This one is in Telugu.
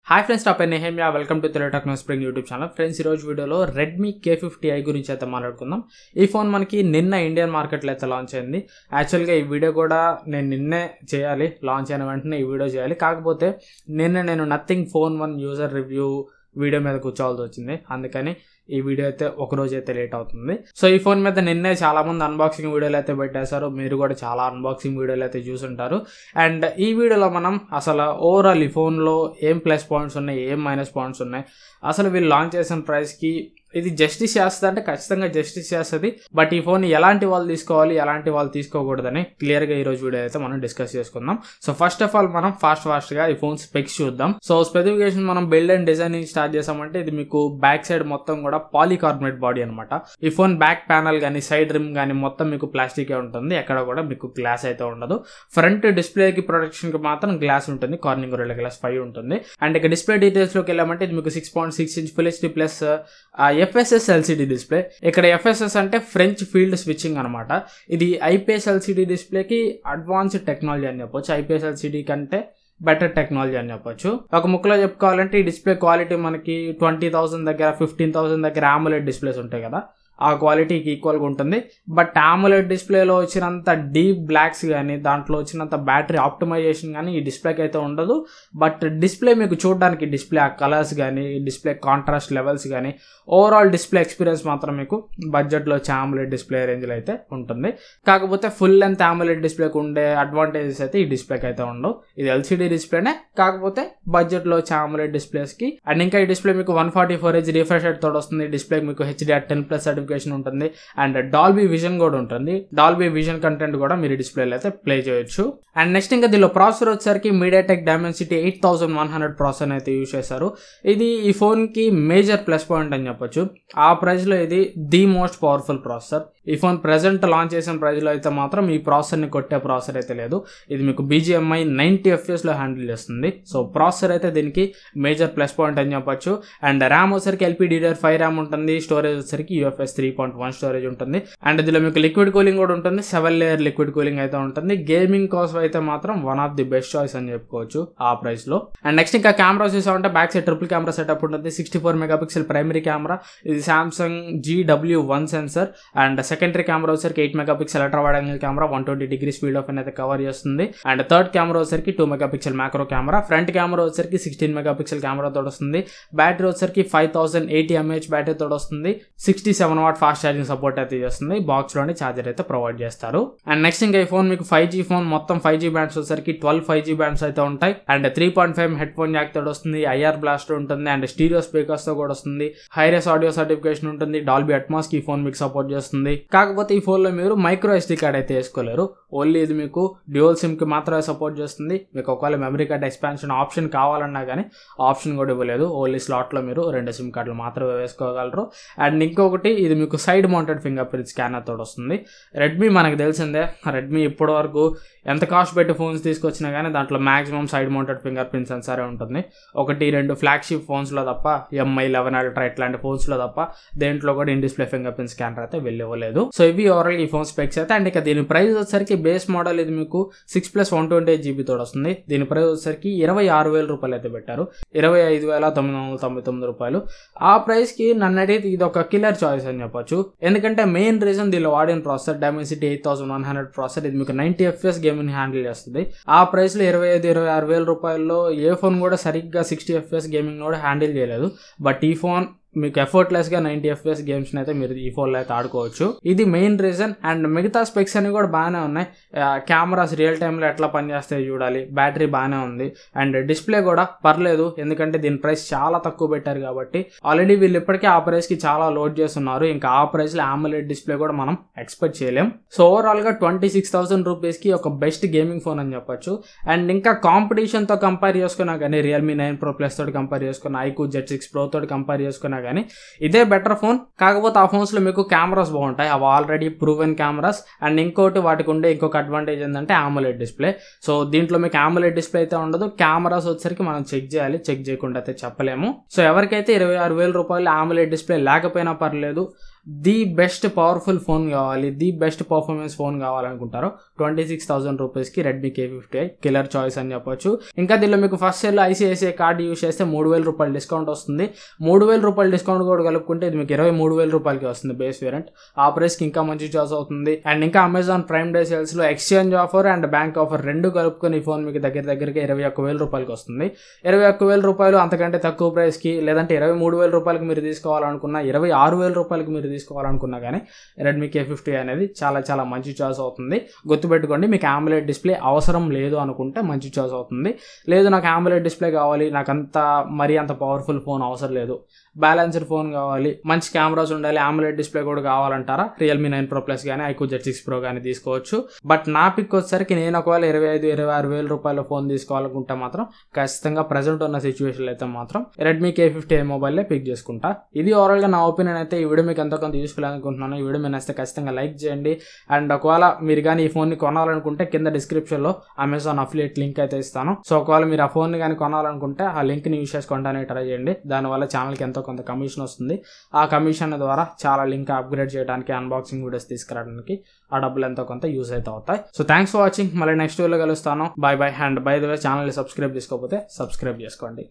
హాయ్ ఫ్రెండ్స్, నా పేరు Nehemiah. Welcome to Telugu techno spring YouTube channel. Friends, ఈరోజు వీడియోలో రెడ్మీ K50i గురించి అయితే మాట్లాడుకుందాం. ఈ ఫోన్ మనకి నిన్న ఇండియన్ మార్కెట్లో అయితే లాంచ్ అయింది. యాక్చువల్గా ఈ వీడియో కూడా నేను నిన్నే చేయాలి, లాంచ్ అయిన వెంటనే ఈ వీడియో చేయాలి. కాకపోతే నేను nothing phone 1 user review video మీద కూర్చోవాల్సి వచ్చింది. అందుకని ఈ వీడియో అయితే ఒకరోజు అయితే లేట్ అవుతుంది. సో ఈ ఫోన్ మీద నిన్నే చాలామంది అన్బాక్సింగ్ వీడియోలు అయితే పెట్టేశారు. మీరు కూడా చాలా అన్బాక్సింగ్ వీడియోలు అయితే చూసుంటారు. అండ్ ఈ వీడియోలో మనం అసలు ఓవరాల్ ఈ ఫోన్లో ఏం ప్లస్ పాయింట్స్ ఉన్నాయి, ఏం మైనస్ పాయింట్స్ ఉన్నాయి, అసలు వీళ్ళు లాంచ్ చేసిన ప్రైస్కి ఇది జస్టిస్ చేస్తుంది అంటే ఖచ్చితంగా జస్టిస్ చేస్తుంది. బట్ ఈ ఫోన్ ఎలాంటి వాళ్ళు తీసుకోవాలి, ఎలాంటి వాళ్ళు తీసుకోకూడదని క్లియర్గా ఈరోజు వీడియో అయితే మనం డిస్కస్ చేసుకుందాం. సో ఫస్ట్ ఆఫ్ ఆల్ మనం ఫాస్ట్గా ఈ ఫోన్ స్పెక్స్ చూద్దాం. సో స్పెసిఫికేషన్ మనం బిల్డ్ అండ్ డిజైనింగ్ స్టార్ట్ చేసామంటే ఇది మీకు బ్యాక్ సైడ్ మొత్తం కూడా పాలీకార్బోనేట్ బాడీ అనమాట. ఈ ఫోన్ బ్యాక్ ప్యానల్ కానీ సైడ్ రిమ్ కానీ మొత్తం మీకు ప్లాస్టికే ఉంటుంది. ఎక్కడ కూడా మీకు గ్లాస్ అయితే ఉండదు. ఫ్రంట్ డిస్ప్లేకి ప్రొటెక్షన్కి మాత్రం గ్లాస్ ఉంటుంది. కార్నింగ్ గొరిల్లా గ్లాస్ 5 ఉంటుంది. అండ్ ఇక డిస్ప్లే డీటెయిల్స్లోకి వెళ్ళామంటే ఇది మీకు 6.6 inch full HD plus FSS LCD display. ఇక్కడ FSS అంటే ఫ్రెంచ్ ఫీల్డ్ స్విచ్చింగ్ అనమాట. ఇది IPS LCD డిస్ప్లేకి అడ్వాన్స్డ్ టెక్నాలజీ అని చెప్పొచ్చు. IPS LCD కంటే బెటర్ టెక్నాలజీ అని చెప్పొచ్చు. ఒక ముక్కలో చెప్పుకోవాలంటే ఈ డిస్ప్లే క్వాలిటీ మనకి 20,000 దగ్గర 15,000 దగ్గర AMOLED డిస్ప్లేస్ ఉంటాయి కదా, ఆ క్వాలిటీకి ఈక్వల్గా ఉంటుంది. బట్ AMOLED డిస్ప్లేలో వచ్చినంత డీప్ బ్లాక్స్ కానీ దాంట్లో వచ్చినంత బ్యాటరీ ఆప్టిమైజేషన్ కానీ ఈ డిస్ప్లేకి అయితే ఉండదు. బట్ డిస్ప్లే మీకు చూడడానికి డిస్ప్లే ఆ కలర్స్ కానీ డిస్ప్లే కాంట్రాస్ట్ లెవెల్స్ కానీ ఓవరాల్ డిస్ప్లే ఎక్స్పీరియన్స్ మాత్రం మీకు బడ్జెట్లో వచ్చే AMOLED డిస్ప్లే రేంజ్లో అయితే ఉంటుంది. కాకపోతే ఫుల్ లెంత్ AMOLED డిస్ప్లేకి ఉండే అడ్వాంటేజెస్ అయితే ఈ డిస్ప్లేకి అయితే ఉండవు. ఇది LCD డిస్ప్లేనే, కాకపోతే బడ్జెట్లో వచ్చే AMOLED డిస్ప్లేస్కి. అండ్ ఇంకా ఈ డిస్ప్లే మీకు 144Hz రిఫ్రెష్ రేట్ తోడు వస్తుంది. డిస్ప్లే మీకు HDR10+ సర్టిఫికేషన్ ఉంటుంది. అండ్ డాల్బీ విజన్ కూడా ఉంటుంది. డాల్బీ విజన్ కంటెంట్ కూడా మీరు డిస్ప్లేలో అయితే ప్లే చేయొచ్చు. అండ్ నెక్స్ట్ ఇంకా దీనిలో ప్రాసెసర్ వచ్చేసరికి MediaTek Dimensity 8100 ప్రాసెసర్ అయితే యూజ్ చేశారు. ఇది ఈ ఫోన్కి మేజర్ ప్లస్ పాయింట్ అని చెప్పొచ్చు. ఆ ప్రైస్లో ఇది ది మోస్ట్ పవర్ఫుల్ ప్రాసెసర్. ఈ ఫోన్ ప్రెజెంట్ లాంచ్ చేసిన ప్రైస్లో అయితే మాత్రం ఈ ప్రాసెసర్ని కొట్టే ప్రాసెసర్ అయితే లేదు. ఇది మీకు BGMI 90 FPS హ్యాండిల్ చేస్తుంది. సో ప్రాసెసర్ అయితే దీనికి మేజర్ ప్లస్ పాయింట్ అని చెప్పొచ్చు. అండ్ ర్యామ్ వచ్చేసరికి LPDDR5 ర్యామ్ ఉంటుంది. స్టోరేజ్ వచ్చేసరికి UFS 3.1 స్టోరేజ్ ఉంటుంది. అండ్ ఇందులో మీకు లిక్విడ్ కూలింగ్ కూడా ఉంటుంది. 7 లేయర్ లిక్విడ్ కూలింగ్ అయితే ఉంటుంది. గేమింగ్ కోసం అయితే మాత్రం one of the best choice అని చెప్పుకోవచ్చు ఆ ప్రైస్ లో. అండ్ నెక్స్ట్ ఇంకా కెమెరా చూసామంటే back side triple camera setup ఉంటుంది. 64 మెగాపిక్సెల్ ప్రైమరీ కెమెరా. ఇది Samsung GW1 sensor. And secondary camera వచ్చరికి 8 megapixel ultra wide angle camera 120 degree speed of అయితే కవర్ చేస్తుంది. అండ్ థర్డ్ కెమెరా వచ్చరికి 2 megapixel macro camera. Front camera వచ్చరికి 16 మెగాపిక్సెల్ కెమెరా తోడు వస్తుంది. బ్యాటరీ వచ్చరికి 5080 mAh బ్యాటరీ తోడు వస్తుంది. 67 వాట్ ఫాస్ట్ ఛార్జింగ్ సపోర్ట్ అయితే చేస్తుంది. బాక్స్ లోనే ఛార్జర్ అయితే ప్రొవైడ్ చేస్తారు. అండ్ నెక్స్ట్ ఇంకా ఈ ఫోన్ మీకు 5G ఫోన్. మొత్తం 5G బ్యాండ్స్ వచ్చరికి 12 5G బ్యాండ్స్ అయితే ఉంటాయి. అండ్ 3.5 హెడ్ ఫోన్ జాక్ తోడు వస్తుంది. IR బ్లాస్టర్ ఉంటుంది. అండ్ స్టీరియో స్పీకర్స్ తో కూడా వస్తుంది. హైరెస్ ఆడియో సర్టిఫికేషన్ ఉంటుంది. డాల్బీ అట్మాస్ కి ఈ ఫోన్ మీకు సపోర్ట్ చేస్తుంది. కాకపోతే ఈ ఫోన్ లో మీరు మైక్రో SD కార్డ్ అయితే వేసుకోలేరు. ఓన్లీ ఇది మీకు డ్యూయల్ సిమ్ కి మాత్రమే సపోర్ట్ చేస్తుంది. మీకు ఒకవేళ మెమరీ కార్డ్ ఎక్స్పాన్షన్ ఆప్షన్ కావాలన్నా కానీ ఆప్షన్ కూడా ఇవ్వలేదు. ఓన్లీ స్లాట్ లో మీరు 2 సిమ్ కార్డులు మాత్రమే వేసుకోగలరు. అండ్ ఇంకొకటి ఇది మీకు side mounted finger print scanner తోడు వస్తుంది. రెడ్మీ మనకు తెలిసిందే, రెడ్మీ ఇప్పటి వరకు ఎంత కాస్ట్ పెట్టి ఫోన్స్ తీసుకొచ్చినా కానీ దాంట్లో maximum side mounted finger print సెన్సారే ఉంటుంది. 1-2 ఫ్లాగ్షిప్ ఫోన్స్లో తప్ప, MI 11 Ultra ఇట్లాంటి ఫోన్స్లో తప్ప దేంట్లో కూడా in display finger print scanner అయితే వెళ్ళివ్వలేదు. సో ఇవి ఓవరాల్ ఈ ఫోన్ స్పెక్స్ అయితే. అండ్ ఇక దీని ప్రైస్ వచ్చేసరికి బేస్ మోడల్ ఇది మీకు 6+ 128GB తోడు వస్తుంది. దీని ప్రైస్ వచ్చేసరికి 26,000 రూపాయలు అయితే పెట్టారు. 25,999 రూపాయలు. ఆ ప్రైస్ కి నన్ను అడిగితే ఇది ఒక కిల్లర్ చాయిస్ అని చెప్పొచ్చు. ఎందుకంటే మెయిన్ రీజన్ దీనిలో వాడిన ప్రాసెసర్ Dimensity 8100 ప్రాసెసర్. ఇది మీకు 90 FPS గేమింగ్ హ్యాండిల్ చేస్తుంది. ఆ ప్రైస్ లో 25,000-26,000 రూపాయల్లో ఏ ఫోన్ కూడా సరిగ్గా 60 FPS గేమింగ్ కూడా హ్యాండిల్ చేయలేదు. బట్ ఈ ఫోన్ మీకు ఎఫర్ట్లెస్ గా 90 FPS గేమ్స్ అయితే మీరు ఈ ఫోన్ లో అయితే ఆడుకోవచ్చు. ఇది మెయిన్ రీజన్. అండ్ మిగతా స్పెక్స్ అన్ని కూడా బాగానే ఉన్నాయి. కెమెరాస్ రియల్ టైమ్ లో ఎట్లా పనిచేస్తాయి చూడాలి. బ్యాటరీ బాగానే ఉంది. అండ్ డిస్ప్లే కూడా పర్లేదు, ఎందుకంటే దీని ప్రైస్ చాలా తక్కువ పెట్టారు కాబట్టి. ఆల్రెడీ వీళ్ళు ఇప్పటికే ఆ ప్రైస్ కి చాలా లోడ్ చేస్తున్నారు. ఇంకా ఆ ప్రైస్ లో AMOLED డిస్ప్లే కూడా మనం ఎక్స్పెక్ట్ చేయలేం. సో ఓవరాల్ గా 26,000 రూపీస్ కి ఒక బెస్ట్ గేమింగ్ ఫోన్ అని చెప్పొచ్చు. అండ్ ఇంకా కాంపిటీషన్ తో కంపేర్ చేసుకున్నా కానీ Realme 9 Pro Plus తోటి కంపేర్ చేసుకున్నా, iQOO Z6 Pro తోటి కంపేర్ చేసుకున్నా కానీ ఇదే బెటర్ ఫోన్. కాకపోతే ఆ ఫోన్స్ లో మీకు కెమెరాస్ బాగుంటాయి. అవి ఆల్రెడీ ప్రూవెన్ కెమెరాస్. అండ్ ఇంకోటి వాటికి ఉండే ఇంకొక అడ్వాంటేజ్ ఏంటంటే AMOLED డిస్ప్లే. సో దీంట్లో మీకు AMOLED డిస్ప్లే అయితే ఉండదు. కెమెరాస్ వచ్చేసరికి మనం చెక్ చేయాలి. చెక్ చేయకుండా అయితే చెప్పలేము. సో ఎవరికైతే 26,000 రూపాయలు AMOLED డిస్ప్లే లేకపోయినా పర్లేదు, ది బెస్ట్ పవర్ఫుల్ ఫోన్ కావాలి, ది బెస్ట్ పర్ఫార్మెన్స్ ఫోన్ కావాలనుకుంటారో 26,000 రూపీస్కి రెడ్మీ K50i కిల్లర్ చాయిస్ అని చెప్పొచ్చు. ఇంకా దీనిలో మీకు ఫస్ట్ ఇయర్లో ఐసిఐసిఐ కార్డు యూస్ చేస్తే 3,000 రూపాయలు డిస్కౌంట్ వస్తుంది. 3,000 రూపాయలు డిస్కౌంట్ కూడా కలుపుకుంటే ఇది మీకు 23,000 రూపాయలకి వస్తుంది బేస్ వేరియంట్. ఆ ప్రైస్కి ఇంకా మంచి చాయిస్ అవుతుంది. అండ్ ఇంకా అమెజాన్ ప్రైమ్ డే సేల్స్లో exchange offer and bank offer రెండు కలుపుకొని ఈ ఫోన్ మీకు దగ్గరగా 21,000 రూపాయలకి వస్తుంది. 21,000 రూపాయలు అంతకంటే తక్కువ ప్రైస్కి, లేదంటే 23,000 రూపాయలకి మీరు తీసుకోవాలనుకున్నా, 26,000 రూపాయలకి మీరు తీసుకోవాలనుకున్నా కానీ రెడ్మీ K50i అనేది చాలా చాలా మంచి చాయిస్ అవుతుంది. గుర్తుపెట్టుకోండి, మీకు AMOLED డిస్ప్లే అవసరం లేదు అనుకుంటే మంచి చాయిస్ అవుతుంది. లేదు నాకు AMOLED డిస్ప్లే కావాలి, నాకు మరీ అంత పవర్ఫుల్ ఫోన్ అవసరం లేదు, బ్యాలెన్స్డ్ ఫోన్ కావాలి, మంచి కెమెరాస్ ఉండాలి, AMOLED డిస్ప్లే కూడా కావాలంటారా Realme 9 Pro Plus కానీ iQOO Z6 Pro కానీ తీసుకోవచ్చు. బట్ నా పిక్ వచ్చేసరికి నేను ఒకవేళ 25,000-26,000 రూపాయల ఫోన్ తీసుకోవాలనుకుంటే మాత్రం ఖచ్చితంగా ప్రజెంట్ ఉన్న సిచ్యువేషన్లో అయితే మాత్రం రెడ్మీ K50i మొబైల్లే పిక్ చేసుకుంటా. ఇది ఓవరాల్గా నా ఒపీనియన్ అయితే. ఈ వీడియో మీకు ఎంతో కొంత యూస్ఫుల్ అనుకుంటున్నాను. ఈ వీడియో మీరు నచ్చితే ఖచ్చితంగా లైక్ చేయండి. అండ్ ఒకవేళ మీరు కానీ ఈ ఫోన్ని కొనాలనుకుంటే కింద డిస్క్రిప్షన్లో అమెజాన్ అఫిలియేట్ లింక్ అయితే ఇస్తాను. సో ఒకవేళ మీరు ఆ ఫోన్ని కానీ కొనాలనుకుంటే ఆ లింక్ని యూస్ చేసుకోవడానికి ట్రై చేయండి. దానివల్ల ఛానల్కి ఎంతో కొంత కమిషన్ వస్తుంది. ఆ కమిషన్ ద్వారా చాలా లింక్ అప్గ్రేడ్ చేయడానికి, అన్బాక్సింగ్ వీడియోస్ తీసుకురావడానికి ఆ డబ్బులు ఎంతో కొంత యూస్ అయితే అవుతాయి. So thanks for watching. మళ్ళీ నెక్స్ట్ వీడియోలో కలుస్తాను. By by. And by the way ఛానల్ని సబ్స్క్రైబ్ చేసుకోకపోతే సబ్స్క్రైబ్ చేసుకోండి.